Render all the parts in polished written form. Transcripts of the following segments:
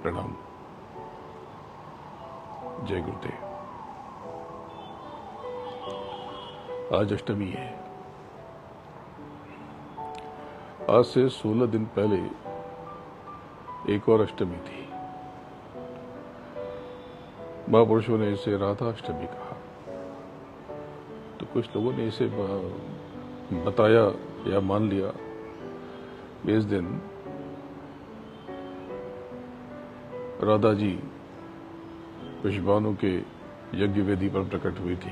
प्रणाम। जय गुरुदेव। आज अष्टमी है। आज से 16 दिन पहले एक और अष्टमी थी। महापुरुषों ने इसे राधा अष्टमी कहा। तो कुछ लोगों ने इसे बताया या मान लिया कि इस दिन राधा जी वृषभानु के यज्ञ वेदी पर प्रकट हुई थी,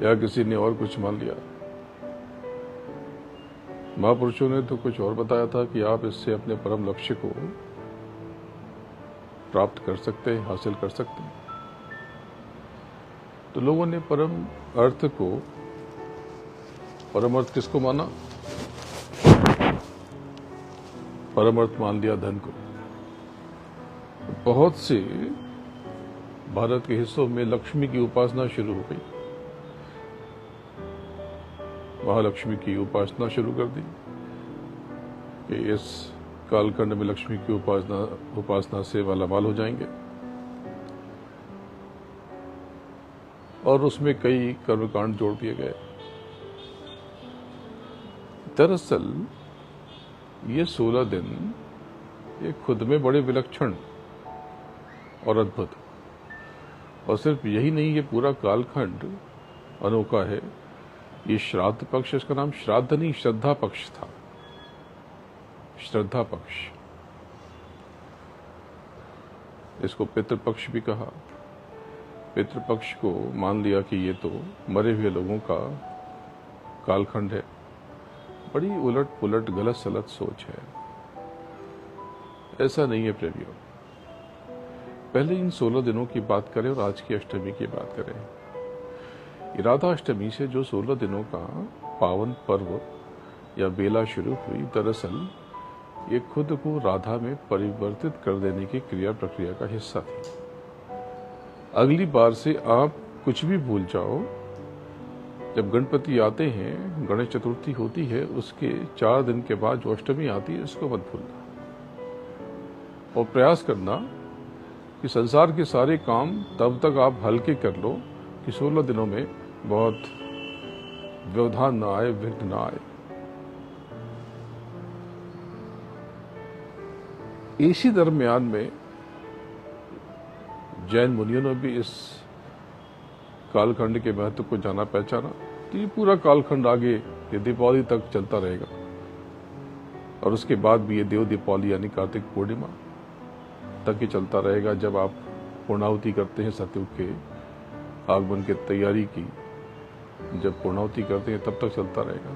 या किसी ने और कुछ मान लिया। महापुरुषों ने तो कुछ और बताया था कि आप इससे अपने परम लक्ष्य को प्राप्त कर सकते हैं, हासिल कर सकते हैं। तो लोगों ने परम अर्थ को, परम अर्थ किसको माना? परम अर्थ मान लिया धन को। बहुत से भारत के हिस्सों में लक्ष्मी की उपासना शुरू हो गई, महालक्ष्मी की उपासना शुरू कर दी कि इस कालखंड में लक्ष्मी की उपासना से मालामाल हो जाएंगे, और उसमें कई कर्मकांड जोड़ दिए गए। दरअसल ये 16 दिन ये खुद में बड़े विलक्षण और अद्भुत, और सिर्फ यही नहीं, ये पूरा कालखंड अनोखा है। ये श्राद्ध पक्ष, इसका नाम श्राद्ध नहीं श्रद्धा पक्ष था। श्रद्धा पक्ष, इसको पितृपक्ष भी कहा। पितृपक्ष को मान लिया कि ये तो मरे हुए लोगों का कालखंड है। बड़ी उलट पुलट गलत सलत सोच है। ऐसा नहीं है प्रेमियों। पहले इन 16 दिनों की बात करें और आज की अष्टमी की बात करें। राधा अष्टमी से जो 16 दिनों का पावन पर्व या बेला शुरू हुई, दरअसल ये खुद को राधा में परिवर्तित कर देने की क्रिया प्रक्रिया का हिस्सा थी। अगली बार से आप कुछ भी भूल जाओ। जब गणपति आते हैं, गणेश चतुर्थी होती है, उसके 4 दिन के बाद जो अष्टमी आती है, इसको मत भूलना, और प्रयास करना कि संसार के सारे काम तब तक आप हल्के कर लो कि 16 दिनों में बहुत व्यवधान ना आए, विघ्न ना आए। इसी दरमियान में जैन मुनियों ने भी इस कालखंड के महत्व को जाना पहचाना। तो ये पूरा कालखंड आगे ये दीपावली तक चलता रहेगा, और उसके बाद भी ये देव दीपावली यानी कार्तिक पूर्णिमा तक ही चलता रहेगा। जब आप पूर्णाहुति करते हैं, सतयुग के आगमन की तैयारी की जब पूर्णाहुति करते हैं, तब तक चलता रहेगा।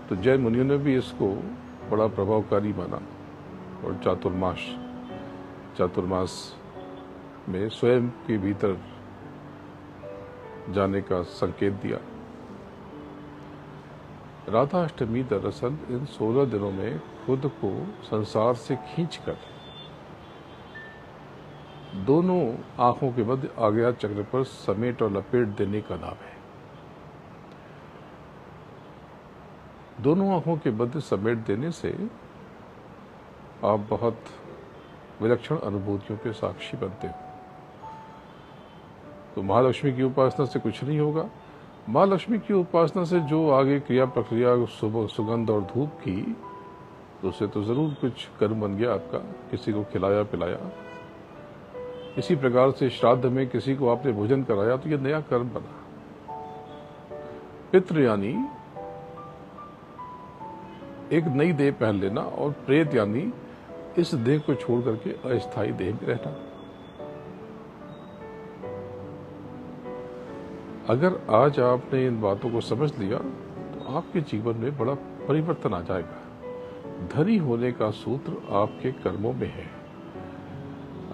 तो जैन मुनियों ने भी इसको बड़ा प्रभावकारी माना, और चातुर्मास में स्वयं के भीतर जाने का संकेत दिया। राधा अष्टमी दरअसल इन 16 दिनों में खुद को संसार से खींचकर दोनों आंखों के मध्य आज्ञा चक्र पर समेट और लपेट देने का नाम है। दोनों आंखों के मध्य समेट देने से आप बहुत विलक्षण अनुभूतियों के साक्षी बनते हो। तो महालक्ष्मी की उपासना से कुछ नहीं होगा। महालक्ष्मी की उपासना से जो आगे क्रिया प्रक्रिया, सुबह सुगंध और धूप की, तो उससे तो जरूर कुछ कर्म बन गया आपका, किसी को खिलाया पिलाया। इसी प्रकार से श्राद्ध में किसी को आपने भोजन कराया, तो ये नया कर्म बना। पितृ यानी एक नई देह पहन लेना, और प्रेत यानी इस देह को छोड़ करके अस्थायी देह में रहना। अगर आज आपने इन बातों को समझ लिया, तो आपके जीवन में बड़ा परिवर्तन आ जाएगा। धनी होने का सूत्र आपके कर्मों में है।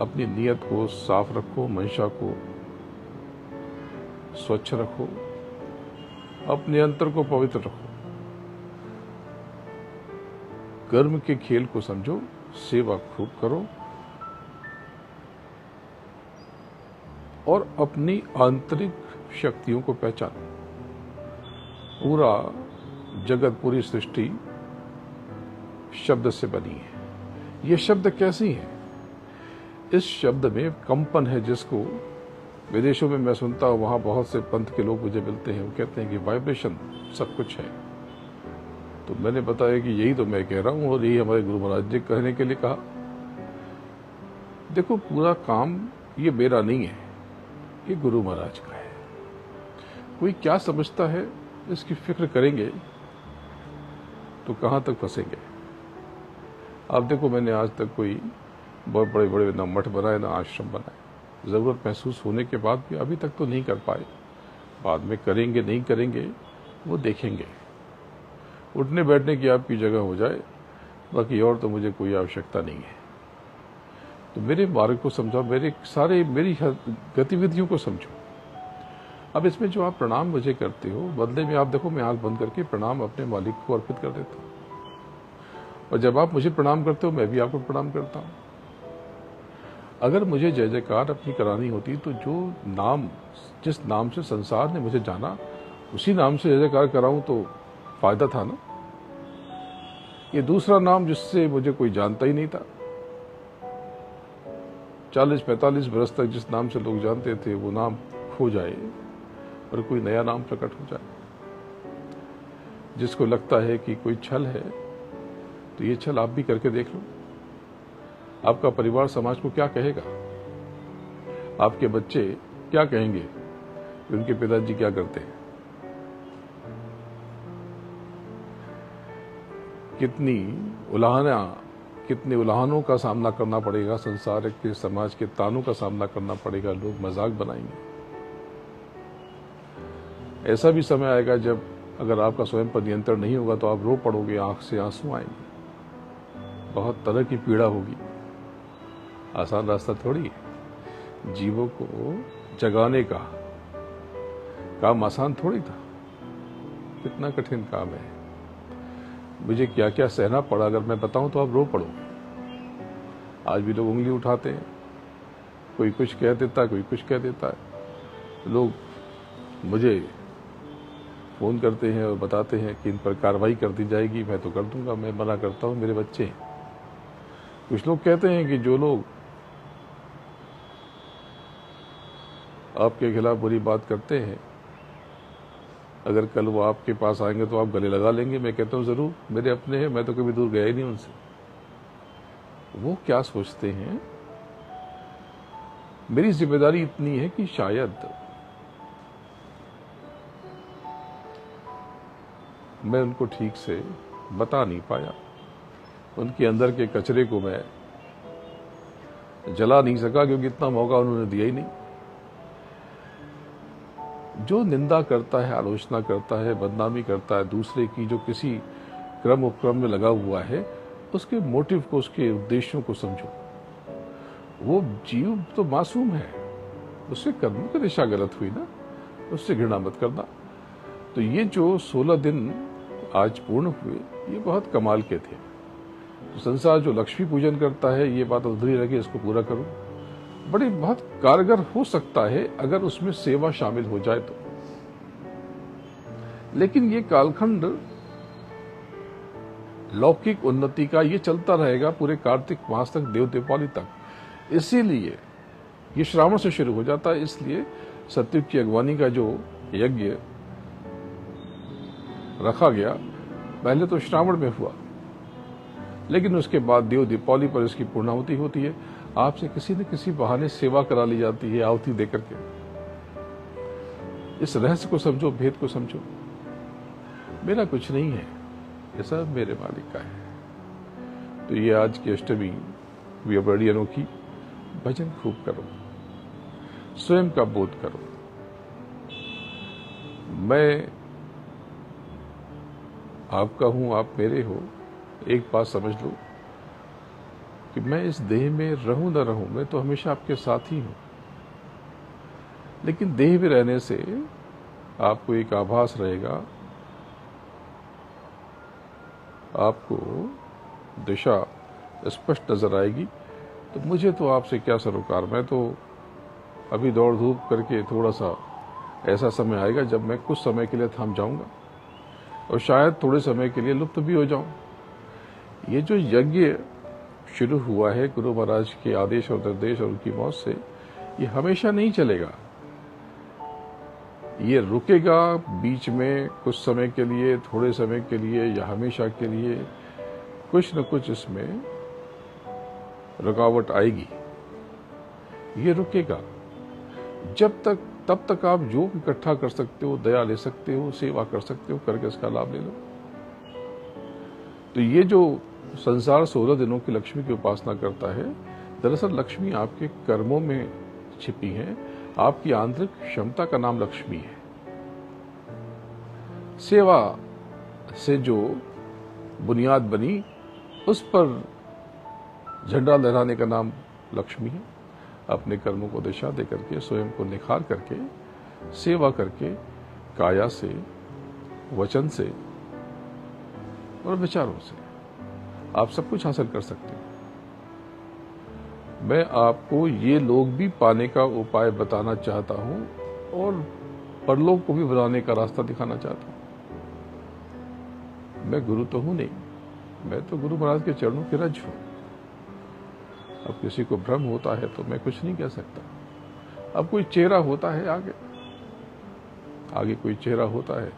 अपनी नियत को साफ रखो, मंशा को स्वच्छ रखो, अपने अंतर को पवित्र रखो, कर्म के खेल को समझो, सेवा खूब करो, और अपनी आंतरिक शक्तियों को पहचानो। पूरा जगत, पूरी सृष्टि शब्द से बनी है। ये शब्द कैसी है? इस शब्द में कंपन है, जिसको विदेशों में मैं सुनता हूं, वहां बहुत से पंथ के लोग मुझे मिलते हैं, वो कहते हैं कि वाइब्रेशन सब कुछ है। तो मैंने बताया कि यही तो मैं कह रहा हूं और यही हमारे गुरु महाराज जी कहने के लिए कहा। देखो, पूरा काम ये मेरा नहीं है, ये गुरु महाराज का है। कोई क्या समझता है, इसकी फिक्र करेंगे तो कहां तक फंसेंगे। आप देखो, मैंने आज तक कोई बहुत बड़े बड़े ना मठ बनाए ना आश्रम बनाए। जरूरत महसूस होने के बाद भी अभी तक तो नहीं कर पाए। बाद में करेंगे, नहीं करेंगे वो देखेंगे। उठने बैठने की आपकी जगह हो जाए, बाकी और तो मुझे कोई आवश्यकता नहीं है। तो मेरे मार्ग को समझो, मेरी गतिविधियों को समझो। अब इसमें जो आप प्रणाम मुझे करते हो, बदले में आप देखो, मैं आंख बंद करके प्रणाम अपने मालिक को अर्पित कर देता हूं। और जब आप मुझे प्रणाम करते हो, मैं भी आपको प्रणाम करता हूं। अगर मुझे जय जयकार अपनी करानी होती तो जिस नाम से संसार ने मुझे जाना, उसी नाम से जय जयकार कराऊं तो फायदा था ना। ये दूसरा नाम जिससे मुझे कोई जानता ही नहीं था, 40-45 बरस तक जिस नाम से लोग जानते थे, वो नाम खो जाए और कोई नया नाम प्रकट हो जाए। जिसको लगता है कि कोई छल है, तो ये छल आप भी करके देख लो। आपका परिवार समाज को क्या कहेगा? आपके बच्चे क्या कहेंगे कि उनके पिताजी क्या करते हैं? कितने उलाहनों का सामना करना पड़ेगा, संसार के समाज के तानों का सामना करना पड़ेगा। लोग मजाक बनाएंगे। ऐसा भी समय आएगा जब अगर आपका स्वयं पर नियंत्रण नहीं होगा तो आप रो पड़ोगे, आंख से आंसू आएंगे, बहुत तरह की पीड़ा होगी। आसान रास्ता थोड़ी है। जीवों को जगाने का काम आसान थोड़ी था, कितना कठिन काम है। मुझे क्या क्या सहना पड़ा, अगर मैं बताऊं तो आप रो पड़ो। आज भी लोग उंगली उठाते हैं, कोई कुछ कह देता है, कोई कुछ कह देता है। लोग मुझे फोन करते हैं और बताते हैं कि इन पर कार्रवाई कर दी जाएगी। मैं तो कर दूंगा, मैं मना करता हूं, मेरे बच्चे हैं। कुछ लोग कहते हैं कि जो लोग आपके खिलाफ बुरी बात करते हैं, अगर कल वो आपके पास आएंगे तो आप गले लगा लेंगे। मैं कहता हूं जरूर, मेरे अपने हैं, मैं तो कभी दूर गया ही नहीं उनसे। वो क्या सोचते हैं? मेरी जिम्मेदारी इतनी है कि शायद मैं उनको ठीक से बता नहीं पाया, उनके अंदर के कचरे को मैं जला नहीं सका, क्योंकि इतना मौका उन्होंने दिया ही नहीं। जो निंदा करता है, आलोचना करता है, बदनामी करता है दूसरे की, जो किसी क्रम उपक्रम में लगा हुआ है, उसके मोटिव को, उसके उद्देश्यों को समझो। वो जीव तो मासूम है, उसके कर्मों की दिशा गलत हुई ना, उससे घृणा मत करना। तो ये जो 16 दिन आज पूर्ण हुए, ये बहुत कमाल के थे। तो संसार जो लक्ष्मी पूजन करता है, ये बात अधूरी रह गई, इसको पूरा करो। बड़ी बहुत कारगर हो सकता है अगर उसमें सेवा शामिल हो जाए तो। लेकिन ये कालखंड लौकिक उन्नति का ये चलता रहेगा पूरे कार्तिक मास तक, देव दीपावली तक। इसीलिए ये श्रावण से शुरू हो जाता है। इसलिए सतयुग की अगवानी का जो यज्ञ रखा गया, पहले तो श्रावण में हुआ, लेकिन उसके बाद देव दीपावली पर इसकी पूर्णाहुति होती है। आपसे किसी न किसी बहाने सेवा करा ली जाती है, आहुति देकर के। इस रहस्य को समझो, भेद को समझो। मेरा कुछ नहीं है, ये सब मेरे मालिक का है। तो ये आज की अष्टमी भी बड़ी अनोखी। भजन खूब करो, स्वयं का बोध करो। मैं आपका हूं, आप मेरे हो। एक बात समझ लो कि मैं इस देह में रहूं न रहूं, मैं तो हमेशा आपके साथ ही हूं। लेकिन देह में रहने से आपको एक आभास रहेगा, आपको दिशा स्पष्ट नजर आएगी। तो मुझे तो आपसे क्या सरोकार, मैं तो अभी दौड़ धूप करके थोड़ा सा ऐसा समय आएगा जब मैं कुछ समय के लिए थम जाऊंगा और शायद थोड़े समय के लिए लुप्त भी हो जाऊं। ये जो यज्ञ शुरू हुआ है गुरु महाराज के आदेश और निर्देश और उनकी मौत से, ये हमेशा नहीं चलेगा। ये रुकेगा बीच में कुछ समय के लिए, थोड़े समय के लिए, या हमेशा के लिए कुछ न कुछ इसमें रुकावट आएगी। ये रुकेगा तब तक आप जो इकट्ठा कर सकते हो, दया ले सकते हो, सेवा कर सकते हो, करके इसका लाभ ले लो। तो ये जो संसार 16 दिनों की लक्ष्मी की उपासना करता है, दरअसल लक्ष्मी आपके कर्मों में छिपी है। आपकी आंतरिक क्षमता का नाम लक्ष्मी है। सेवा से जो बुनियाद बनी, उस पर झंडा लहराने का नाम लक्ष्मी है। अपने कर्मों को दिशा दे करके, स्वयं को निखार करके, सेवा करके, काया से, वचन से और विचारों से आप सब कुछ हासिल कर सकते हो। मैं आपको ये लोग भी पाने का उपाय बताना चाहता हूं और परलोक को भी बनाने का रास्ता दिखाना चाहता हूं। मैं गुरु तो हूं नहीं, मैं तो गुरु महाराज के चरणों की रज हूं। अब किसी को भ्रम होता है तो मैं कुछ नहीं कह सकता। अब कोई चेहरा होता है आगे कोई चेहरा होता है,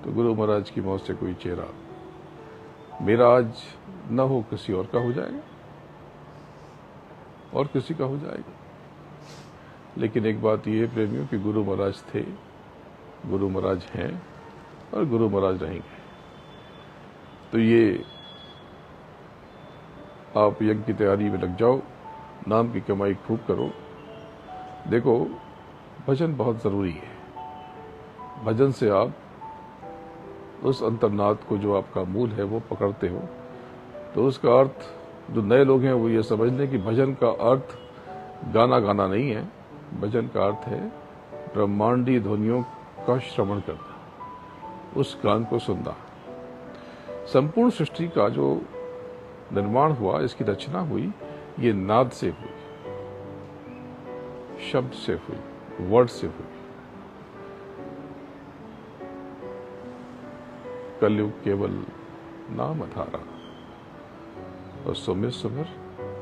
तो गुरु महाराज की मौत से कोई चेहरा मेरा आज न हो, किसी और का हो जाएगा और किसी का हो जाएगा। लेकिन एक बात ये है प्रेमियों कि गुरु महाराज थे, गुरु महाराज हैं और गुरु महाराज रहेंगे। तो ये आप यज्ञ की तैयारी में लग जाओ, नाम की कमाई खूब करो। देखो, भजन बहुत जरूरी है। भजन से आप उस अंतर्नाद को, जो आपका मूल है, वो पकड़ते हो। तो उसका अर्थ, जो नए लोग हैं वो ये समझ लें कि भजन का अर्थ गाना गाना नहीं है। भजन का अर्थ है ब्रह्मांडी ध्वनियों का श्रवण करना, उस गान को सुनना। संपूर्ण सृष्टि का जो निर्माण हुआ, इसकी रचना हुई, ये नाद से हुई, शब्द से हुई, वर्ड से हुई। कलयुग केवल नाम अधारा, और सुमिर सुमिर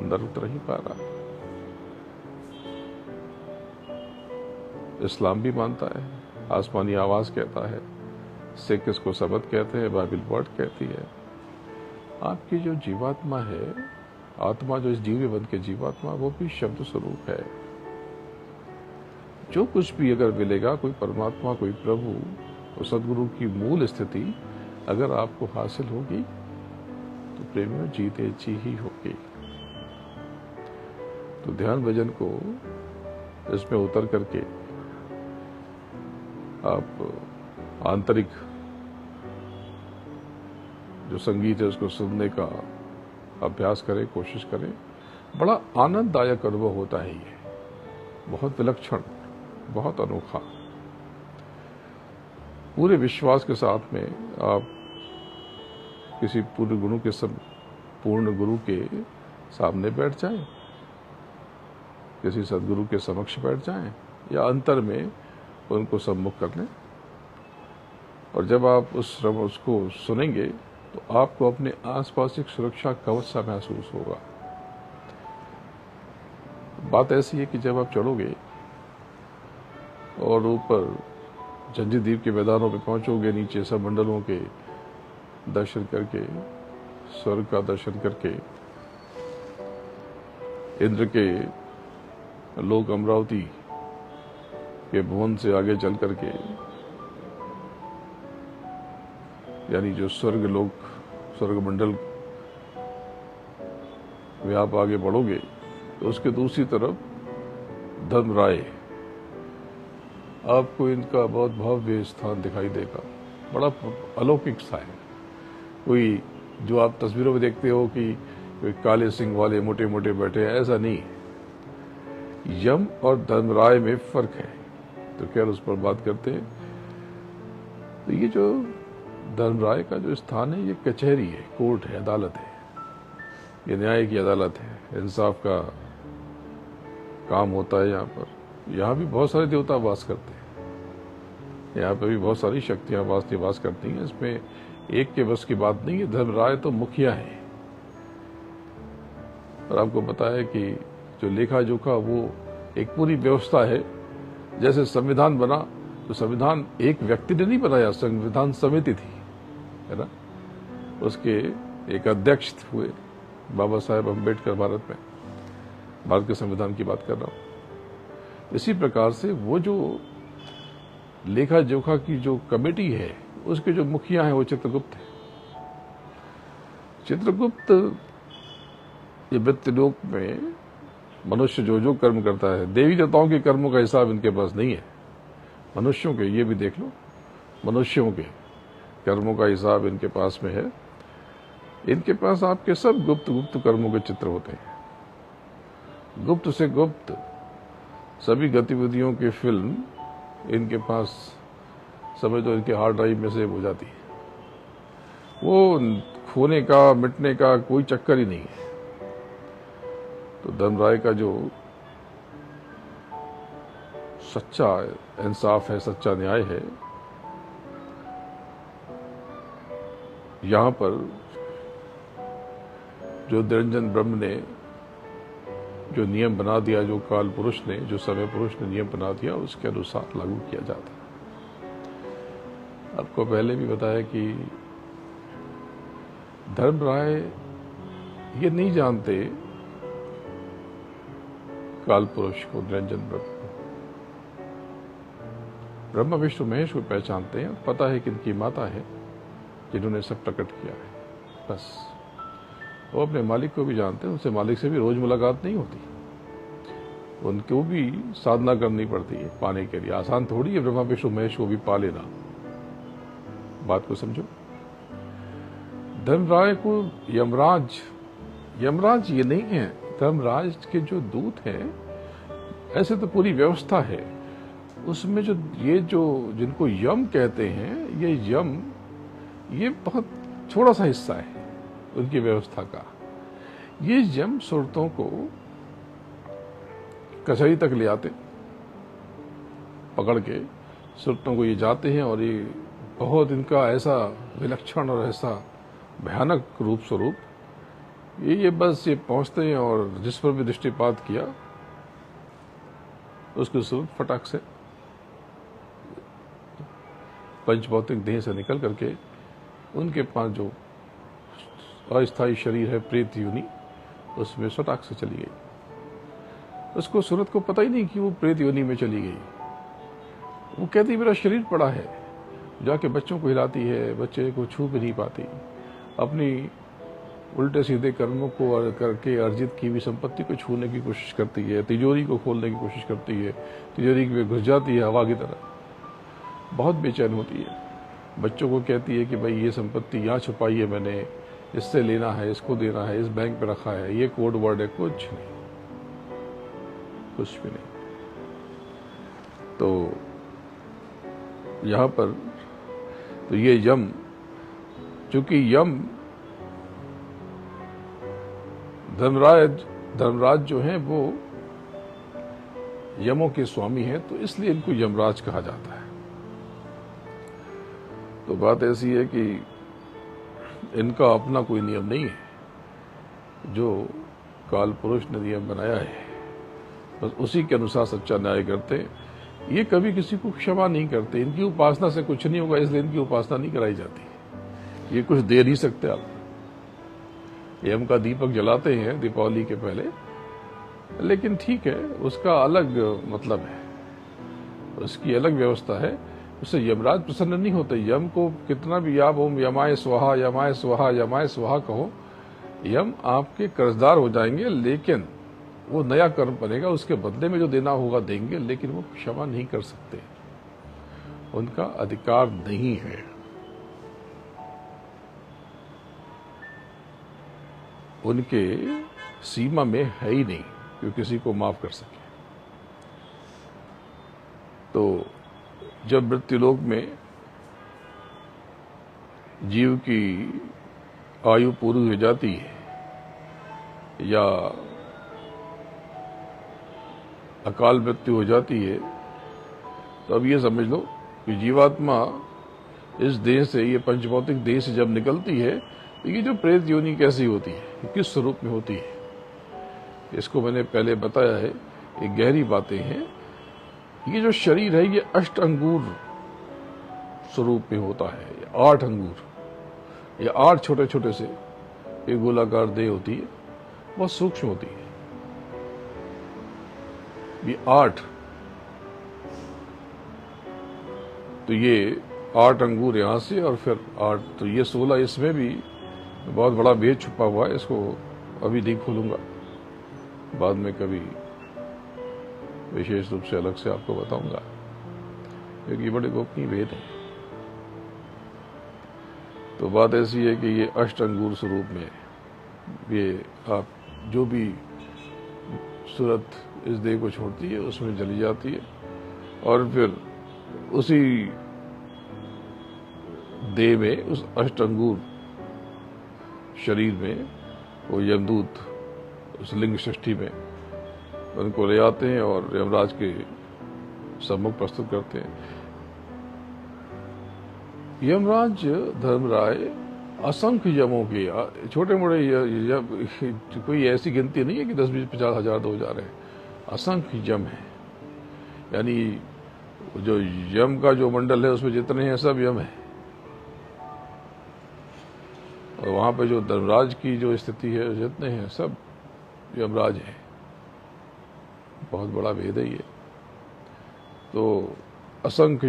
नर उतर ही पारा। इस्लाम भी मानता है, आसमानी आवाज कहता है, सिख इसको सबद कहते हैं, बाइबल वर्ड कहती है। आपकी जो जीवात्मा है, आत्मा जो इस जीव में बन के जीवात्मा, वो भी शब्द स्वरूप है। जो कुछ भी अगर मिलेगा, कोई परमात्मा, कोई प्रभु, तो सदगुरु की मूल स्थिति अगर आपको हासिल होगी तो प्रेमियों जीते जी ही होगी। तो ध्यान भजन को इसमें उतर करके आप आंतरिक जो संगीत है उसको सुनने का अभ्यास करें, कोशिश करें। बड़ा आनंददायक अनुभव होता है ये, बहुत विलक्षण, बहुत अनोखा। पूरे विश्वास के साथ में आप किसी पूर्ण गुरु के सामने बैठ जाएं, किसी सदगुरु के समक्ष बैठ जाएं, या अंतर में उनको सम्मुख कर लें। और जब आप उसको सुनेंगे तो आपको अपने आसपास एक सुरक्षा कवच सा महसूस होगा। बात ऐसी है कि जब आप चढ़ोगे और ऊपर जंजीद्वीप के मैदानों पे पहुंचोगे, नीचे सब मंडलों के दर्शन करके, स्वर्ग का दर्शन करके, इंद्र के लोक अमरावती के भुवन से आगे चल करके, यानी जो स्वर्ग लोक, स्वर्ग मंडल में आप आगे बढ़ोगे तो उसके दूसरी तरफ धर्मराय, आपको इनका बहुत भव्य स्थान दिखाई देगा। बड़ा अलौकिक सा है। कोई जो आप तस्वीरों में देखते हो कि कोई काले सिंह वाले मोटे मोटे बैठे हैं, ऐसा नहीं है। यम और धर्मराय में फर्क है, तो खैर उस पर बात करते हैं। तो ये जो धर्मराय का जो स्थान है, ये कचहरी है, कोर्ट है, अदालत है, ये न्याय की अदालत है, इंसाफ का काम होता है यहाँ पर। यहाँ भी बहुत सारे देवता वास करते हैं, यहाँ पर भी बहुत सारी शक्तियाँ निवास करती हैं। इसमें एक के बस की बात नहीं है। धर्मराय तो मुखिया है। और आपको पता है कि जो लेखा जोखा वो एक पूरी व्यवस्था है। जैसे संविधान बना तो संविधान एक व्यक्ति ने नहीं बनाया, संविधान समिति थी, है ना। उसके एक अध्यक्ष हुए बाबा साहेब अम्बेडकर। भारत के संविधान की बात कर रहा हूं। इसी प्रकार से वो जो लेखा जोखा की जो कमेटी है उसके जो मुखिया हैं वो चित्रगुप्त है। चित्रगुप्त ये मृत्युलोक में मनुष्य जो जो कर्म करता है, देवी देवताओं के कर्मों का हिसाब इनके पास नहीं है। मनुष्यों के, ये भी देख लो, मनुष्यों के कर्मों का हिसाब इनके पास में है। इनके पास आपके सब गुप्त गुप्त कर्मों के चित्र होते हैं। गुप्त से गुप्त सभी गतिविधियों की फिल्म इनके पास, समझ लो इनके हार्ड ड्राइव में सेव हो जाती है। वो खोने का, मिटने का कोई चक्कर ही नहीं है। तो धर्मराय का जो सच्चा इंसाफ है, सच्चा न्याय है, यहां पर जो निरंजन ब्रह्म ने जो नियम बना दिया, जो काल पुरुष ने, जो समय पुरुष ने नियम बना दिया, उसके अनुसार लागू किया जाता है। आपको पहले भी बताया कि धर्मराय ये नहीं जानते काल पुरुष को, निरंजन ब्रह्म को। ब्रह्मा विष्णु महेश को पहचानते हैं, पता है कि इनकी माता है जिन्होंने सब प्रकट किया है, बस। वो अपने मालिक को भी जानते हैं, उनसे मालिक से भी रोज मुलाकात नहीं होती, उनको भी साधना करनी पड़ती है पाने के लिए। आसान थोड़ी है ब्रह्मा विष्णु महेश को भी पा लेना। बात को समझो। धर्मराय को यमराज ये नहीं है। धर्मराज के जो दूत हैं, ऐसे तो पूरी व्यवस्था है उसमें। जो जिनको यम कहते हैं, ये यम ये बहुत छोटा सा हिस्सा है उनकी व्यवस्था का। ये यम सुरतों को कचहरी तक ले आते, पकड़ के सुरतों को ये जाते हैं, और ये बहुत इनका ऐसा विलक्षण और ऐसा भयानक रूप स्वरूप, ये बस ये पहुंचते हैं और जिस पर भी दृष्टिपात किया उसको सुरत फटाक से पंचभौतिक देह से निकल करके उनके पास जो अस्थायी शरीर है, प्रेत योनि, उसमें फटाक से चली गई। उसको सूरत को पता ही नहीं कि वो प्रेत योनि में चली गई। वो कहती मेरा शरीर पड़ा है, जाके बच्चों को हिलाती है, बच्चे को छू भी नहीं पाती। अपनी उल्टे सीधे कर्मों को करके अर्जित की हुई संपत्ति को छूने की कोशिश करती है, तिजोरी को खोलने की कोशिश करती है, तिजोरी में घुस जाती है हवा की तरह, बहुत बेचैन होती है। बच्चों को कहती है कि भाई ये संपत्ति यहाँ छुपाई है मैंने, इससे लेना है, इसको देना है, इस बैंक पे रखा है, ये कोड वर्ड है। कुछ नहीं, कुछ भी नहीं। तो यहां पर तो ये यम, चूंकि यम धर्मराज जो हैं वो यमों के स्वामी हैं, तो इसलिए इनको यमराज कहा जाता है। तो बात ऐसी है कि इनका अपना कोई नियम नहीं है। जो काल पुरुष ने नियम बनाया है बस उसी के अनुसार सच्चा न्याय करते हैं। ये कभी किसी को क्षमा नहीं करते। इनकी उपासना से कुछ नहीं होगा, इसलिए इनकी उपासना नहीं कराई जाती। ये कुछ दे नहीं सकते आप। यम का दीपक जलाते हैं दीपावली के पहले, लेकिन ठीक है, उसका अलग मतलब है, उसकी अलग व्यवस्था है। उससे यमराज प्रसन्न नहीं होते। यम को कितना भी आप ओम यमाय स्वाहा यमाय स्वाहा यमाय स्वाहा कहो, यम आपके कर्जदार हो जाएंगे, लेकिन वो नया कर्म बनेगा, उसके बदले में जो देना होगा देंगे, लेकिन वो क्षमा नहीं कर सकते, उनका अधिकार नहीं है। उनके सीमा में है ही नहीं कि किसी को माफ कर सके। तो जब मृत्युलोक में जीव की आयु पूरी हो जाती है या अकाल मृत्यु हो जाती है, तो अब ये समझ लो कि जीवात्मा इस देह से, ये पंचभौतिक देह से जब निकलती है तो ये जो प्रेत योनि कैसी होती है, किस स्वरूप में होती है, इसको मैंने पहले बताया है। ये गहरी बातें हैं। ये जो शरीर है ये 8 अंगूर स्वरूप में होता है, 8 अंगूर, ये 8 छोटे छोटे से एक गोलाकार देह होती है, बहुत सूक्ष्म होती है। ये 8, तो ये 8 अंगूर यहां से और फिर 8, तो ये 16, इसमें भी बहुत बड़ा भेद छुपा हुआ है। इसको अभी नहीं खोलूंगा, बाद में कभी विशेष रूप से अलग से आपको बताऊंगा, क्योंकि बड़े गोपनीय भेद है। तो बात ऐसी है कि ये 8 अंगूर स्वरूप में ये आप जो भी सूरत इस देह को छोड़ती है उसमें चली जाती है, और फिर उसी देह में, उस 8 अंगूर शरीर में वो यमदूत उस लिंग सृष्टि में उनको ले आते हैं और यमराज के सम्मुख प्रस्तुत करते हैं। यमराज धर्मराय असंख्य यमों के, छोटे मोटे कोई ऐसी गिनती नहीं है कि 10, 20, 50 हजार 2000 है, असंख्य यम है। यानी जो यम का जो मंडल है उसमें जितने हैं सब यम है, और वहां पे जो धर्मराज की जो स्थिति है जितने हैं सब यमराज है। बहुत बड़ा भेद है ये। तो असंख्य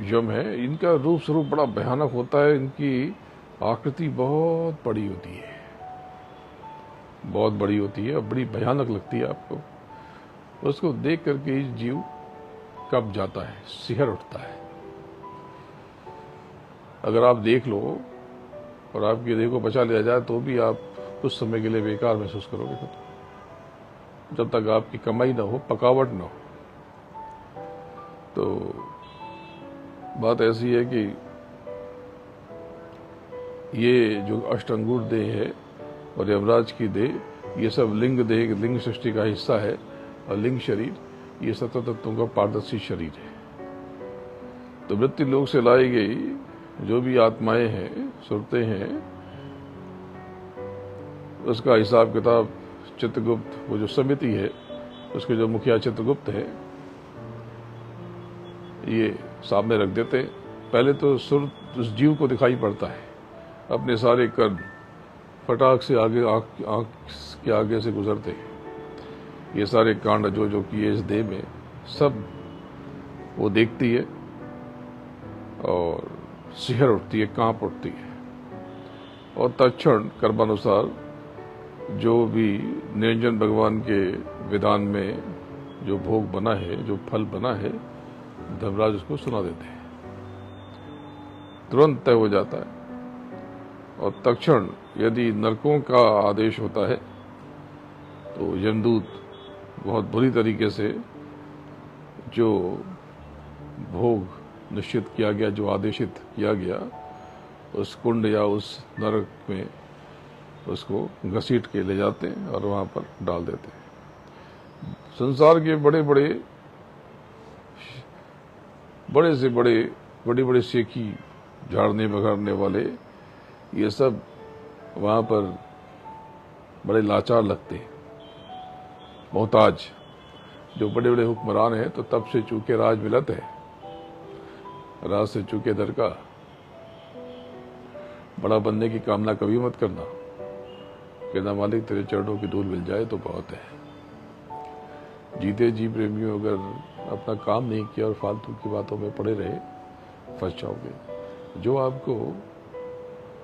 यम है, इनका रूप स्वरूप बड़ा भयानक होता है, इनकी आकृति बहुत बड़ी होती है, बहुत बड़ी होती है और बड़ी भयानक लगती है आपको। उसको देख करके जीव कब जाता है, सिहर उठता है। अगर आप देख लो और आपकी देह को बचा लिया जाए तो भी आप कुछ समय के लिए बेकार महसूस करोगे, जब तक आपकी कमाई ना हो, पकावट ना हो। तो बात ऐसी है कि ये जो 8 अंगूर देह है और यमराज की देह, ये सब लिंग देह, लिंग सृष्टि का हिस्सा है। और लिंग शरीर ये 17 तत्वों का पारदर्शी शरीर है। तो मृत्यु लोक से लाई गई जो भी आत्माएं हैं, सुरतें हैं, उसका हिसाब किताब चित्रगुप्त, वो जो समिति है उसके जो मुखिया चित्रगुप्त है, ये सामने रख देते हैं। पहले तो सुरत उस जीव को दिखाई पड़ता है, अपने सारे कर्ण फटाक से आगे आंख के आगे से गुजरते हैं। ये सारे कांड जो जो किए इस देह में सब वो देखती है और सिहर उठती है, कांप उठती है। और तत्क्षण कर्मानुसार जो भी निरंजन भगवान के विधान में जो भोग बना है, जो फल बना है, धर्मराज उसको सुना देते हैं, तुरंत तय हो जाता है। और तत्क्षण यदि नरकों का आदेश होता है तो यमदूत बहुत बुरी तरीके से जो भोग निश्चित किया गया, जो आदेशित किया गया, उस कुंड या उस नरक में उसको घसीट के ले जाते हैं और वहां पर डाल देते हैं। संसार के बड़े बड़े सेखी, झाड़ने बघाड़ने वाले, ये सब वहां पर बड़े लाचार लगते हैं, मोहताज। जो बड़े बड़े हुक्मरान हैं तो तब से चूके राज मिलत है, राज से चूके दर का। बड़ा बनने की कामना कभी मत करना, कहना मालिक तेरे चरणों की धूल मिल जाए तो बहुत है। जीते जी प्रेमियों अगर अपना काम नहीं किया और फालतू की बातों में पड़े रहे, फंस जाओगे। जो आपको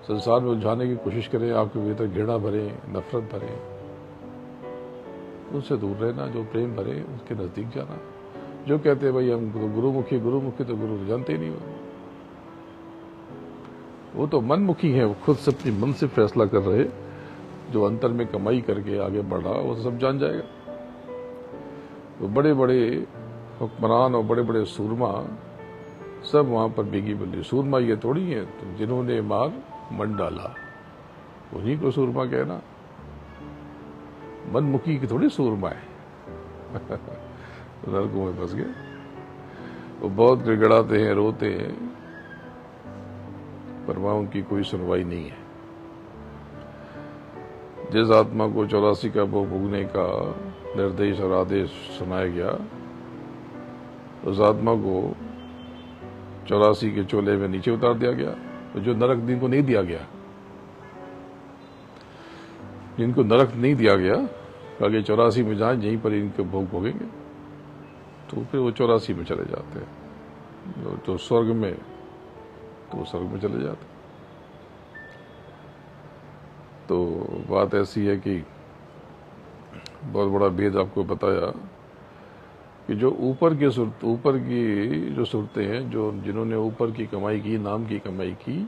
संसार में उलझाने की कोशिश करें, आपके भीतर घृणा भरे, नफरत भरे, उनसे दूर रहना। जो प्रेम भरे उसके नजदीक जाना। जो कहते हैं भाई हम गुरुमुखी तो गुरु जानते ही नहीं हो, वो तो मनमुखी है, वो खुद से अपने मन से फैसला कर रहे। जो अंतर में कमाई करके आगे बढ़ रहा वो सब जान जाएगा। तो बड़े बड़े हुक्मरान और बड़े बड़े सूरमा सब वहां पर बेगी बल्ली। सूरमा ये थोड़ी है तो जिन्होंने मार मन डाला उन्हीं को सूरमा कहना, मनमुखी की थोड़ी सूरमा है। नरकों में फंस गए। वो बहुत गिड़गिड़ाते हैं, रोते हैं, पर वहां उनकी कोई सुनवाई नहीं है। जिस आत्मा को 84 का भोग भोगने का निर्देश और आदेश सुनाया गया, उस आत्मा को 84 के चोले में नीचे उतार दिया गया। तो जो नरक जिनको नहीं दिया गया, जिनको नरक नहीं दिया गया, आगे 84 में जाए, यहीं पर इनके भोग भोगेंगे, तो फिर वो 84 में चले जाते हैं। तो स्वर्ग में, तो वो स्वर्ग में चले जाते हैं। तो बात ऐसी है कि बहुत बड़ा भेद आपको बताया कि जो ऊपर की जो सुरतें हैं, जो जिन्होंने ऊपर की कमाई की, नाम की कमाई की,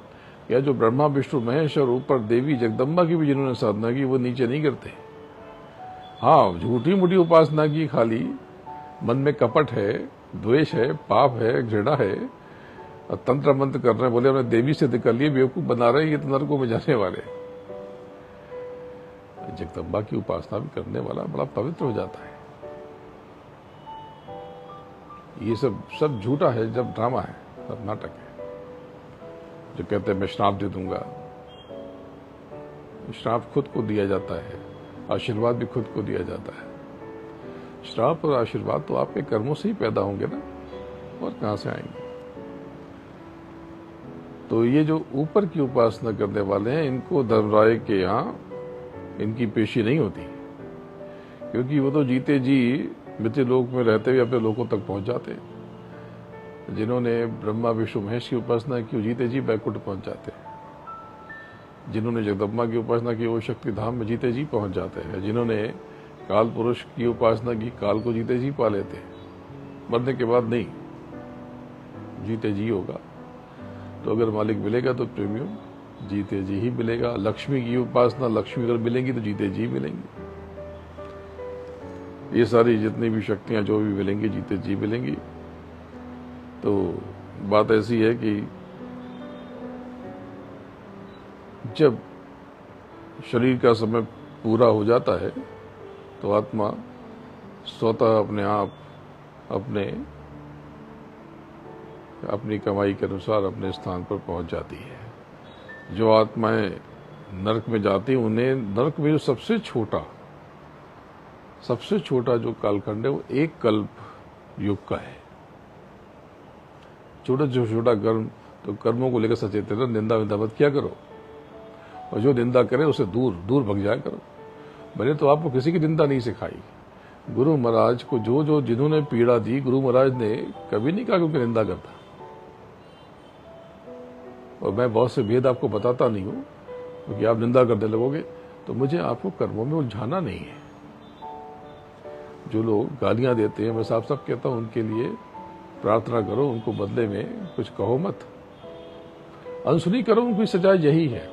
या जो ब्रह्मा विष्णु महेश और ऊपर देवी जगदम्बा की भी जिन्होंने साधना की, वो नीचे नहीं करते। हाँ, झूठी मूठी उपासना की, खाली मन में कपट है, द्वेष है, पाप है, घृणा है, और तंत्र मंत्र कर रहे हैं, बोले हमने देवी से कर लिए, बेवकूफ बना रहे हैं, ये तो नरकों में जाने वाले। जगदम्बा की उपासना भी करने वाला बड़ा पवित्र हो जाता है। ये सब झूठा है, जब ड्रामा है, सब नाटक है। जो कहते हैं मैं श्राप दे दूंगा, श्राप खुद को दिया जाता है, आशीर्वाद भी खुद को दिया जाता है। श्राप और आशीर्वाद तो आपके कर्मों से ही पैदा होंगे ना, और कहां से आएंगे। तो ये जो ऊपर की उपासना करने वाले हैं, इनको धर्मराय के यहाँ इनकी पेशी नहीं होती, क्योंकि वो तो जीते जी मृत्यु लोक में रहते हुए अपने लोकों तक पहुंच जाते हैं। जिन्होंने ब्रह्मा विष्णु महेश की उपासना की, जीते जी बैकुंठ पहुंच जाते हैं। जिन्होंने जगदम्बा की उपासना की, वो शक्ति धाम में जीते जी पहुंच जाते हैं। जिन्होंने काल पुरुष की उपासना की, काल को जीते जी पा लेते हैं, मरने के बाद नहीं, जीते जी होगा। तो अगर मालिक मिलेगा तो प्रेमियों जीते जी ही मिलेगा। लक्ष्मी की उपासना, लक्ष्मी अगर मिलेंगी तो जीते जी मिलेंगी। ये सारी जितनी भी शक्तियां जो भी मिलेंगी, जीते जी मिलेंगी। तो बात ऐसी है कि जब शरीर का समय पूरा हो जाता है, तो आत्मा स्वतः अपने आप अपनी कमाई के अनुसार अपने स्थान पर पहुंच जाती है। जो आत्माएं नरक में जाती हैं, उन्हें नरक में जो सबसे छोटा जो कालखंड है, वो एक कल्प युग का है। छोटा कर्म, तो कर्मों को लेकर सचेत रहना, निंदा विंदा मत किया करो, और जो निंदा करे उसे दूर भग जाया करो। मैंने तो आपको किसी की निंदा नहीं सिखाई। गुरु महाराज को जो जिन्होंने पीड़ा दी, गुरु महाराज ने कभी नहीं कहा कि उनकी निंदा करता। और मैं बहुत से भेद आपको बताता नहीं हूं, क्योंकि आप निंदा करने लगोगे, तो मुझे आपको कर्मों में उलझाना नहीं है। जो लोग गालियां देते हैं, मैं साफ साफ कहता हूं, उनके लिए प्रार्थना करो, उनको बदले में कुछ कहो मत, अनसुनी करो, उनकी सजा यही है।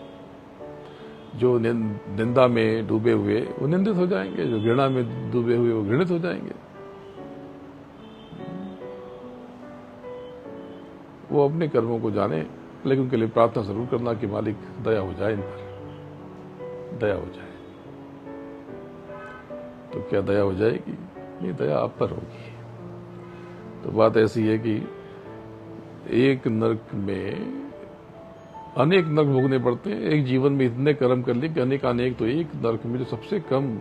जो निंदा में डूबे हुए वो निंदित हो जाएंगे, जो घृणा में डूबे हुए वो घृणित हो जाएंगे। वो अपने कर्मों को जाने, लेकिन उनके लिए प्रार्थना जरूर करना कि मालिक दया हो जाए, इन पर दया हो जाए। तो क्या दया हो जाएगी? नहीं, दया आप पर होगी। तो बात ऐसी है कि एक नरक में अनेक नरक भोगने पड़ते हैं। एक जीवन में इतने कर्म कर लिए कि अनेक, तो एक नरक में जो सबसे कम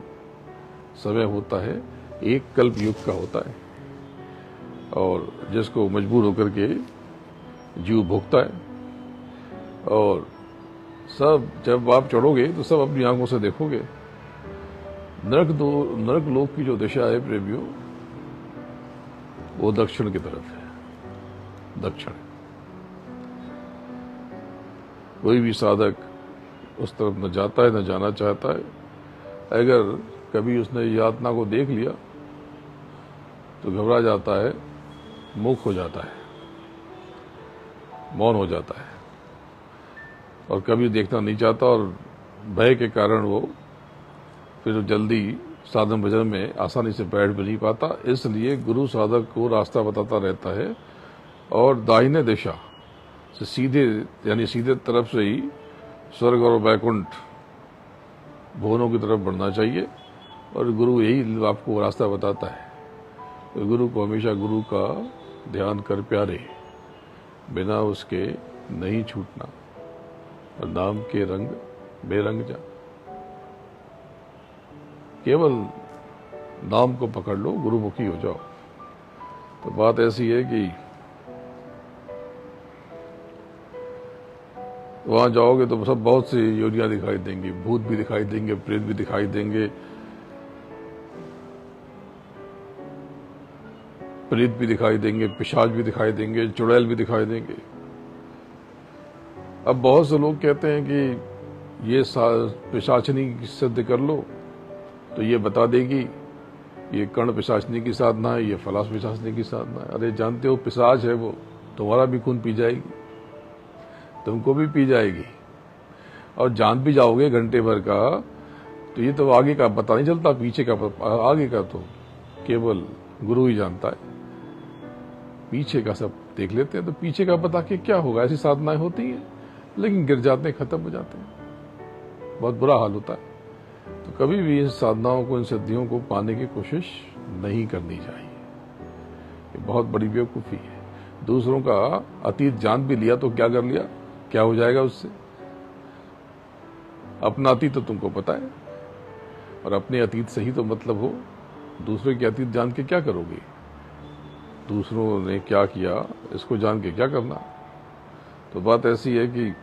समय होता है, एक कल्प युग का होता है, और जिसको मजबूर होकर के जीव भोगता है। और सब जब आप चढ़ोगे तो सब अपनी आंखों से देखोगे। नरक लोक की जो दिशा है प्रेमियों, वो दक्षिण की तरफ है। दक्षिण, कोई भी साधक उस तरफ न जाता है, न जाना चाहता है। अगर कभी उसने यातना को देख लिया तो घबरा जाता है, मूक हो जाता है, मौन हो जाता है, और कभी देखना नहीं चाहता, और भय के कारण वो फिर जल्दी साधन भजन में आसानी से बैठ भी नहीं पाता। इसलिए गुरु साधक को रास्ता बताता रहता है, और दाहिने दिशा से सीधे तरफ से ही स्वर्ग और वैकुंठ भुवनों की तरफ बढ़ना चाहिए, और गुरु यही आपको रास्ता बताता है। तो गुरु को हमेशा गुरु का ध्यान कर प्यारे, बिना उसके नहीं छूटना। और नाम के रंग बेरंग जा। केवल नाम को पकड़ लो, गुरुमुखी हो जाओ। तो बात ऐसी है कि वहां जाओगे तो सब बहुत सी योनियां दिखाई देंगी, भूत भी दिखाई देंगे, प्रेत भी दिखाई देंगे, प्रेत भी दिखाई देंगे, पिशाच भी दिखाई देंगे, चुड़ैल भी दिखाई देंगे। अब बहुत से लोग कहते हैं कि ये पिशाचनी सिद्ध कर लो तो ये बता देगी ये कर्ण पिशाचनी की साधना है, ये फलास पिशाचनी की साधना है। अरे जानते हो पिशाच है वो, तुम्हारा भी खून पी जाएगी, तुमको भी पी जाएगी, और जान भी जाओगे घंटे भर का। तो ये तो आगे का पता नहीं चलता, पीछे का आगे का तो केवल गुरु ही जानता है। पीछे का सब देख लेते हैं, तो पीछे का पता कि क्या होगा। ऐसी साधनाएं होती हैं लेकिन गिर जाते हैं, खत्म हो जाते हैं, बहुत बुरा हाल होता है। तो कभी भी इन साधनाओं को, इन सिद्धियों को पाने की कोशिश नहीं करनी चाहिए। ये बहुत बड़ी बेवकूफी है। दूसरों का अतीत जान भी लिया तो क्या कर लिया, क्या हो जाएगा उससे। अपना अतीत तो तुमको पता है, और अपने अतीत से ही तो मतलब हो। दूसरे के अतीत जान के क्या करोगे, दूसरों ने क्या किया इसको जान के क्या करना। तो बात ऐसी है कि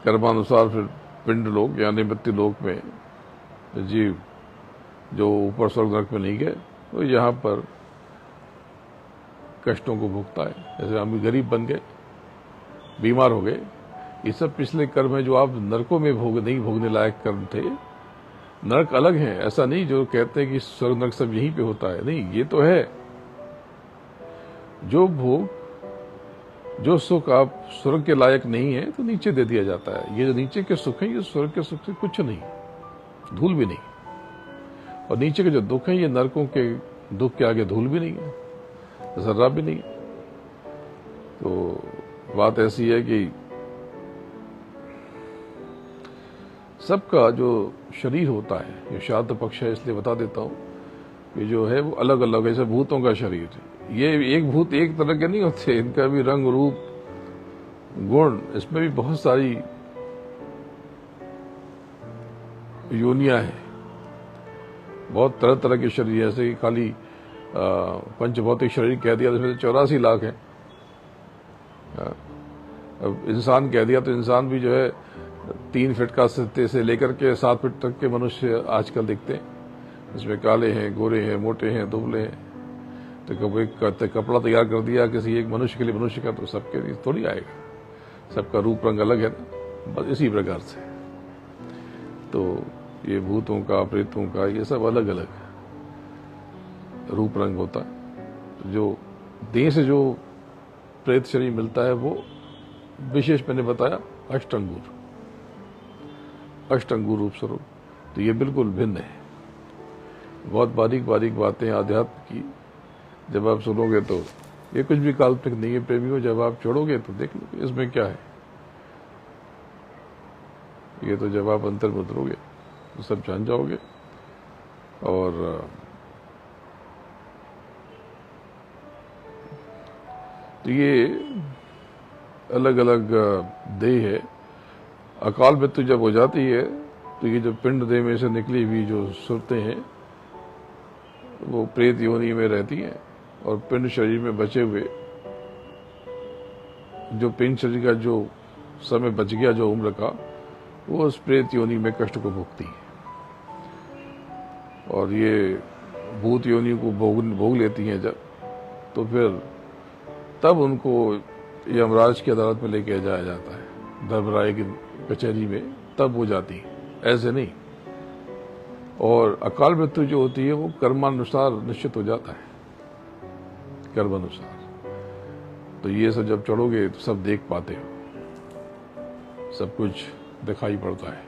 कर्मानुसार फिर पिंड लोक यानी मृत्यु लोक में जीव जो ऊपर स्वर्ग नरक में नहीं गए, तो यहाँ पर कष्टों को भुगता है। जैसे हम गरीब बन गए, बीमार हो गए, ये सब पिछले कर्म है जो आप नरकों में नहीं भोगने लायक कर्म थे। नरक अलग है, ऐसा नहीं जो कहते हैं कि स्वर्ग नरक सब यहीं पे होता है, नहीं, ये तो है। जो भोग, जो सुख आप स्वर्ग के लायक नहीं है तो नीचे दे दिया जाता है। ये जो नीचे के सुख है ये स्वर्ग के सुख से कुछ नहीं, धूल भी नहीं। और नीचे के जो दुख है ये नरकों के दुख के आगे धूल भी नहीं है, जर्रा भी नहीं है। तो बात ऐसी है कि सबका जो शरीर होता है, ये श्राद्ध पक्ष है इसलिए बता देता हूं कि जो है वो अलग अलग, जैसे भूतों का शरीर है, ये एक भूत एक तरह के नहीं होते, इनका भी रंग रूप गुण, इसमें भी बहुत सारी योनियां हैं, बहुत तरह तरह के शरीर। जैसे कि खाली पंचभौतिक शरीर कह दिया तो इसमें 84 लाख है। अब इंसान कह दिया तो इंसान भी जो है 3 फीट का से लेकर के 7 फीट तक के मनुष्य आजकल दिखते हैं। इसमें काले हैं, गोरे हैं, मोटे हैं, दुबले हैं। तो कभी कपड़ा तैयार कर दिया किसी एक मनुष्य के लिए, मनुष्य का, तो सबके लिए थोड़ी आएगा, सबका रूप रंग अलग है ना। बस इसी प्रकार से तो ये भूतों का, प्रेतों का, ये सब अलग अलग रूप रंग होता है। जो देह से जो प्रेत शरीर मिलता है वो विशेष मैंने बताया अष्टंगुर रूप स्वरूप। तो ये बिल्कुल भिन्न है। बहुत बारीक बारीक बातें आध्यात्म की जब आप सुनोगे तो ये कुछ भी काल्पनिक नहीं है प्रेमियों। जब आप छोड़ोगे तो देख लो इसमें क्या है। ये तो जब आप अंतर में उतरोगे तो सब जान जाओगे। और तो ये अलग अलग देह है। अकाल मृत्यु जब हो जाती है तो ये जो पिंड देह में से निकली हुई जो सुरतें हैं वो प्रेत योनि में रहती हैं, और पिंड शरीर में बचे हुए जो पिंड शरीर का जो समय बच गया, जो उम्र का, वो उस प्रेत योनि में कष्ट को भोगती है। और ये भूत योनि को भोग लेती हैं जब, तो फिर तब उनको यमराज की अदालत में लेके जाया जाता है, धर्मराय की कचहरी में, तब हो जाती है, ऐसे नहीं। और अकाल मृत्यु जो होती है वो कर्मानुसार निश्चित हो जाता है, कर्मानुसार। तो ये सब जब चढ़ोगे तो सब देख पाते हो, सब कुछ दिखाई पड़ता है।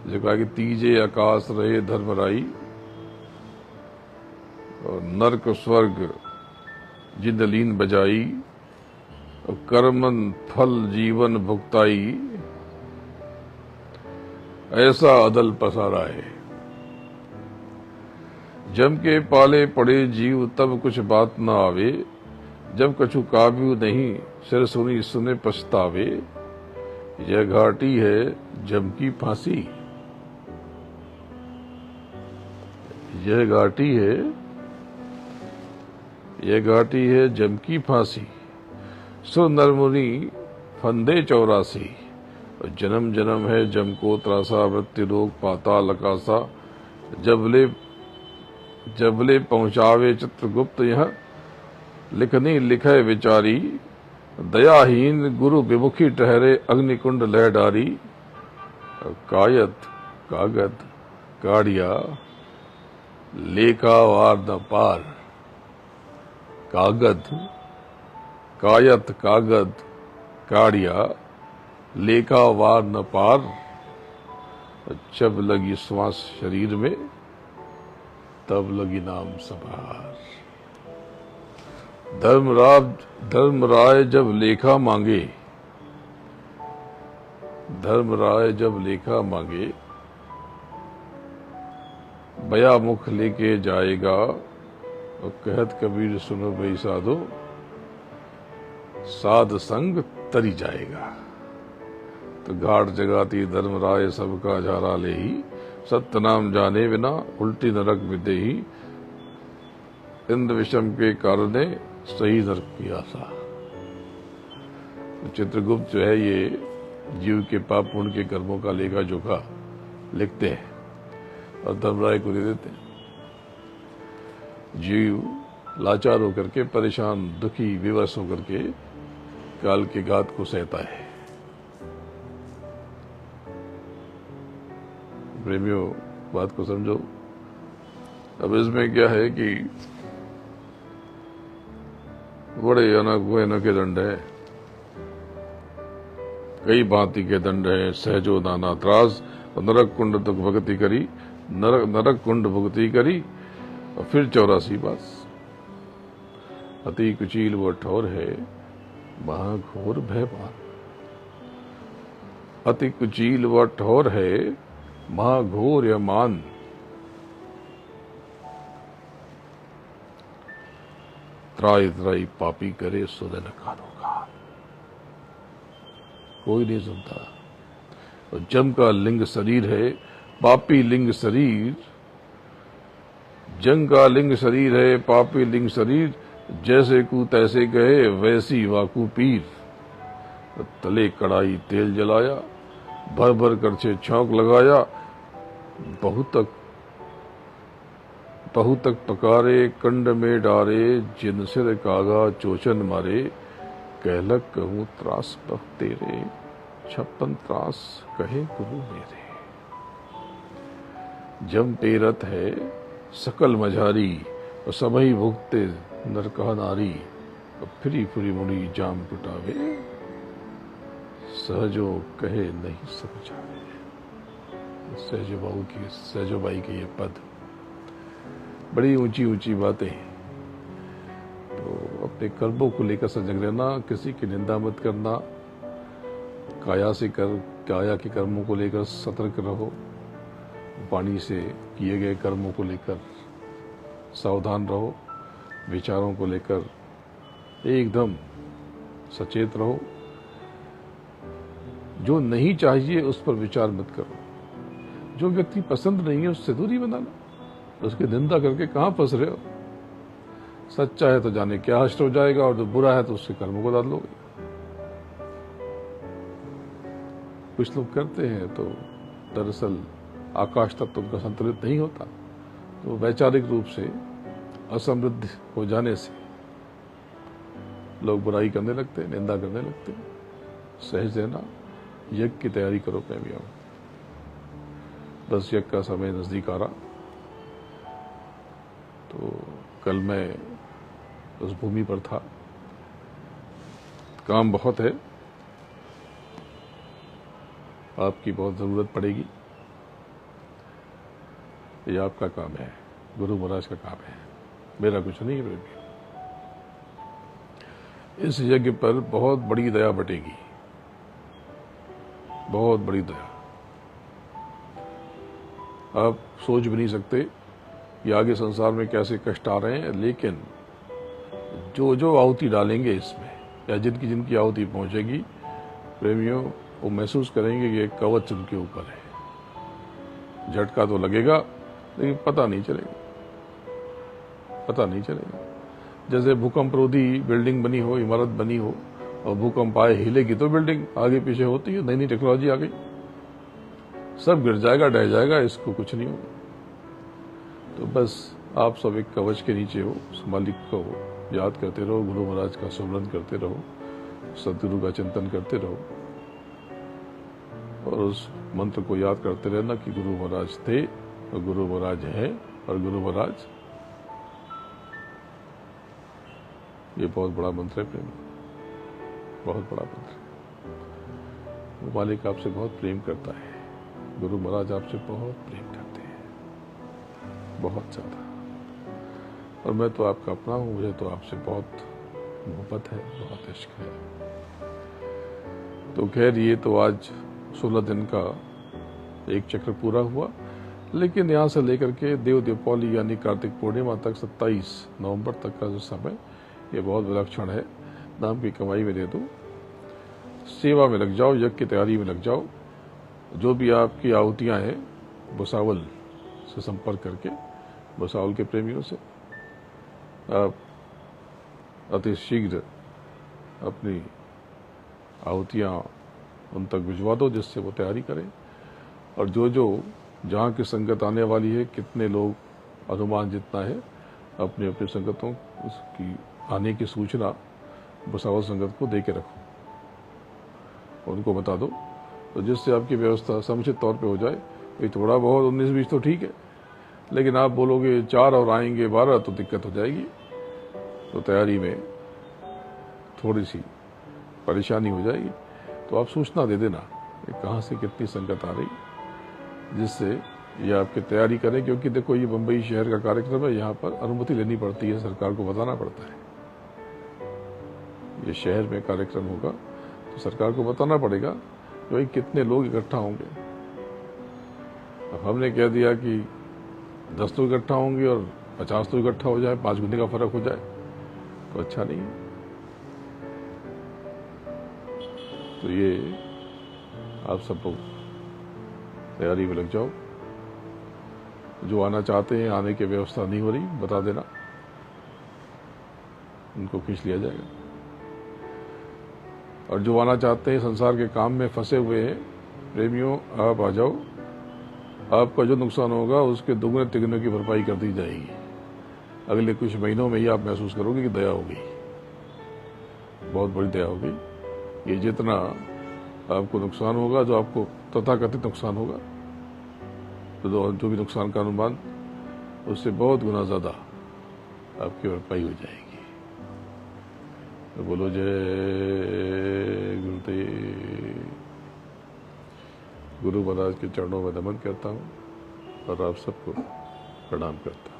जो कहा कि तीजे आकाश रहे धर्मराई, और नरक स्वर्ग जिन लीन बजाई, और कर्मन फल जीवन भुगताई, ऐसा अदल पसारा है। जम के पाले पड़े जीव तब कुछ बात न आवे, जब कछु काव्यु नहीं सिर सुनी सुने पछतावे, यह घाटी है जम की फांसी, यह घाटी है जम की फांसी, सुर नरमुनि फंदे 84, जन्म जन्म है जम को त्रासा, मृत्यु लोक पाताल अकासा, जबले पहुंचावे चित्रगुप्त यह, लिखनी लिखे विचारी, दयाहीन गुरु विमुखी ठहरे अग्निकुंड लह डारी, कायत कागद काढ़िया लेखा वार न पार, कायत कागद काढ़िया लेखा वार न पार, जब लगी श्वास शरीर में तब लगी नाम सवार। धर्मराय जब लेखा मांगे, बया मुख लेके जाएगा, और कहत कबीर सुनो भई साधो, साध संग तरी जाएगा। तो घाट जगाती धर्मराय सबका झारा ले ही, सत्य नाम जाने बिना उल्टी नरक विदे ही, इंद्र विषम के कारणे सही नरक की आशा। चित्रगुप्त जो है ये जीव के पाप पुण्य के कर्मों का लेखा जोखा लिखते हैं और धर्मराय को दे देते हैं। जीव लाचार होकर के, परेशान दुखी विवश होकर के काल के घात को सहता है। प्रेमियों, बात को समझो। अब इसमें क्या है कि बड़े अनोखे दंड है, कई भांति के दंड है। सहजो नाना त्रास, और नरक कुंड तक भक्ति करी, नरक कुंड भुगती करी, और फिर 84 बास। अति कुचील वो ठौर है महाघोर भयपान, अति कुचील व ठौर है महाघोर यमान, त्राई त्राई पापी करे सुदन कानो का। कोई नहीं सुनता। और जम का लिंग शरीर है, पापी लिंग शरीर, जंग का लिंग शरीर है, पापी लिंग शरीर, जैसे कू तैसे गए वैसी वाकू पीर। तले कड़ाई तेल जलाया, भर भर करछे छौंक लगाया, बहु तक पकारे कंड में डारे, जिन सिर कागा चोचन मारे, कहलक कहूं त्रास बख तेरे, 56 त्रास कहे गुरु मेरे। जम पेरत है सकल मझारी, और सबही भुगते नरका नारी, और फिरी फिरी मुड़ी जाम कुटावे, सहजो कहे नहीं समझावे। सहजोबाई के ये पद बड़ी ऊंची ऊंची बातें। तो अपने कर्मों को लेकर सजग रहना, किसी की निंदा मत करना, काया के कर्मों को लेकर सतर्क रहो, वाणी से किए गए कर्मों को लेकर सावधान रहो, विचारों को लेकर एकदम सचेत रहो। जो नहीं चाहिए उस पर विचार मत करो। जो व्यक्ति पसंद नहीं है उससे दूरी बनाना। उसकी निंदा करके कहां फंस रहे हो? सच्चा है तो जाने क्या हश्र हो जाएगा, और जो बुरा है तो उसके कर्मों को डाल लोगे। कुछ लोग करते हैं तो दरअसल आकाश तक तो उनका संतुलित नहीं होता, तो वैचारिक रूप से असमृद्ध हो जाने से लोग बुराई करने लगते हैं, निंदा करने लगते हैं। सहज रहना, यज्ञ की तैयारी करो प्रेमियों। बस यज्ञ का समय नजदीक आ रहा। तो कल मैं उस भूमि पर था, काम बहुत है, आपकी बहुत जरूरत पड़ेगी। ये आपका काम है, गुरु महाराज का काम है, मेरा कुछ नहीं है प्रेमियों। इस यज्ञ पर बहुत बड़ी दया बटेगी, बहुत बड़ी दया। आप सोच भी नहीं सकते कि आगे संसार में कैसे कष्ट आ रहे हैं, लेकिन जो जो आहुति डालेंगे इसमें या जिनकी जिनकी आहुति पहुंचेगी, प्रेमियों वो महसूस करेंगे कि एक कवच उनके ऊपर है। झटका तो लगेगा लेकिन पता नहीं चलेगा, पता नहीं चलेगा। जैसे भूकंप रोधी बिल्डिंग बनी हो, इमारत बनी हो और भूकंप आए, हिलेगी तो बिल्डिंग आगे पीछे होती है। नई नई टेक्नोलॉजी आ गई, सब गिर जाएगा, ढह जाएगा, इसको कुछ नहीं होगा। तो बस आप सब एक कवच के नीचे हो, उस मालिक को याद करते रहो, गुरु महाराज का सुमरन करते रहो, सदगुरु का चिंतन करते रहो और उस मंत्र को याद करते रहना कि गुरु महाराज थे और गुरु महाराज है और गुरु महाराज। ये बहुत बड़ा मंत्र है प्रेम, बहुत बड़ा मंत्र है। वो मालिक आपसे बहुत प्रेम करता है, गुरु महाराज आपसे बहुत प्रेम करते हैं, बहुत ज्यादा। और मैं तो आपका अपना हूं, मुझे तो आपसे बहुत मोहब्बत है, बहुत इश्क है। तो खैर ये तो आज 16 दिन का एक चक्र पूरा हुआ, लेकिन यहाँ से लेकर के देव दीपावली यानी कार्तिक पूर्णिमा तक 27 नवंबर तक का जो समय, ये बहुत विलक्षण है। नाम की कमाई में दे दो, सेवा में लग जाओ, यज्ञ की तैयारी में लग जाओ। जो भी आपकी आहुतियां हैं, भुसावल से संपर्क करके, भुसावल के प्रेमियों से आप अति शीघ्र अपनी आहुतियां उन तक भिजवा दो, जिससे वो तैयारी करें। और जो जो जहाँ की संगत आने वाली है, कितने लोग, अनुमान जितना है, अपनी अपनी संगतों उसकी आने की सूचना भुसावल संगत को दे के रखो, उनको बता दो, तो जिससे आपकी व्यवस्था समुचित तौर पे हो जाए। ये थोड़ा बहुत 19-20 तो ठीक है, लेकिन आप बोलोगे 4 और आएंगे 12 तो दिक्कत हो जाएगी। तो तैयारी में थोड़ी सी परेशानी हो जाएगी। तो आप सूचना दे देना कि कहाँ से कितनी संगत आ रही, जिससे ये आपकी तैयारी करें। क्योंकि देखो, ये मुंबई शहर का कार्यक्रम है, यहाँ पर अनुमति लेनी पड़ती है, सरकार को बताना पड़ता है। ये शहर में कार्यक्रम होगा तो सरकार को बताना पड़ेगा कि भाई कितने लोग इकट्ठा होंगे। अब हमने कह दिया कि 10 लोग इकट्ठा होंगे और 50 लोग इकट्ठा हो जाए, 5 घंटे का फर्क हो जाए, तो अच्छा नहीं है। तो ये आप सब लोग तैयारी में लग जाओ। जो आना चाहते हैं, आने की व्यवस्था नहीं हो रही, बता देना, उनको खींच लिया जाएगा। और जो आना चाहते हैं, संसार के काम में फंसे हुए हैं प्रेमियों, आप आ जाओ। आपका जो नुकसान होगा उसके दुगने तिगने की भरपाई कर दी जाएगी। अगले कुछ महीनों में ही आप महसूस करोगे कि दया हो गई, बहुत बड़ी दया हो गई। ये जितना आपको नुकसान होगा, जो आपको तथाकथित नुकसान होगा, तो जो भी नुकसान का अनुमान, उससे बहुत गुना ज्यादा आपकी भरपाई हो जाएगी। तो बोलो जय गुरुदेव। गुरु महाराज के चरणों में नमन करता हूँ और आप सबको प्रणाम करता हूँ।